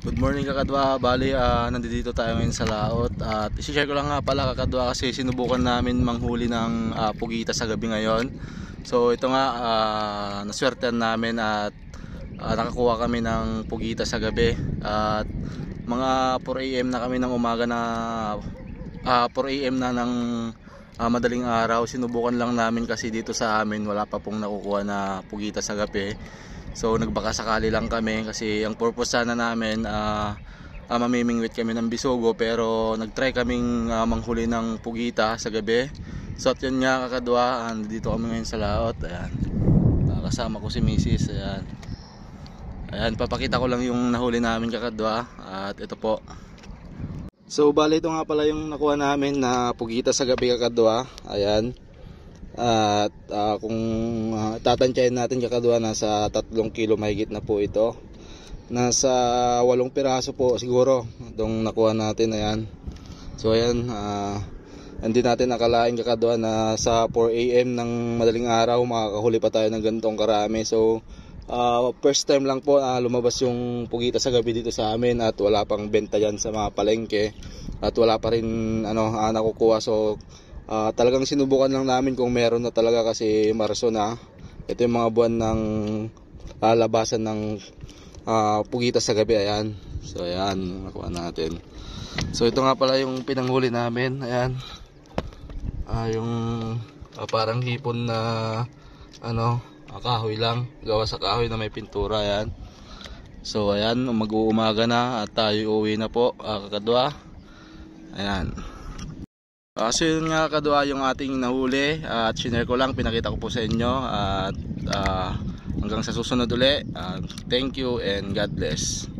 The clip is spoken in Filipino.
Good morning kakadwa, bali nandito tayo ngayon sa laot at isi-share ko lang nga pala kakadwa kasi sinubukan namin manghuli ng pugita sa gabi ngayon. So ito nga naswertehan namin at nakakuha kami ng pugita sa gabi at mga 4 AM na kami ng umaga na 4 AM na ng madaling araw. Sinubukan lang namin kasi dito sa amin wala pa pong nakukuha na pugita sa gabi. So nagbaka sakali lang kami kasi ang purpose sana namin mamimingwit kami ng bisugo, pero nagtry kaming manghuli ng pugita sa gabi. So at yun nga kakadwa, dito kami ngayon sa laot. Ayan, kasama ko si Mrs. Ayan, papakita ko lang yung nahuli namin kakadwa. At ito po. So bali ito nga pala yung nakuha namin na pugita sa gabi kakadwa. Ayan. At kung tatantyahin natin kakadwa, nasa 3 kilo mahigit na po ito. Nasa 8 piraso po siguro itong nakuha natin. Ayan. So ayan, hindi natin nakalain kakadwa na sa 4 AM ng madaling araw makakahuli pa tayo ng ganitong karami. So first time lang po lumabas yung pugita sa gabi dito sa amin at wala pang benta dyan sa mga palengke at wala pa rin nakukuha. So talagang sinubukan lang namin kung meron na talaga kasi Marso na. Ito yung mga buwan ng labasan ng pugita sa gabi. Ayan. So ayan, nakuha natin. So ito nga pala yung pinanghuli namin. Ayan. Yung parang hipon na kahoy lang, gawa sa kahoy na may pintura. Ayan. So ayan, mag-uumaga na at tayo uuwi na po kakadwa. Ayan. So yun nga kakadwa yung ating nahuli at shinare ko lang, pinakita ko po sa inyo at hanggang sa susunod uli. Thank you and God bless.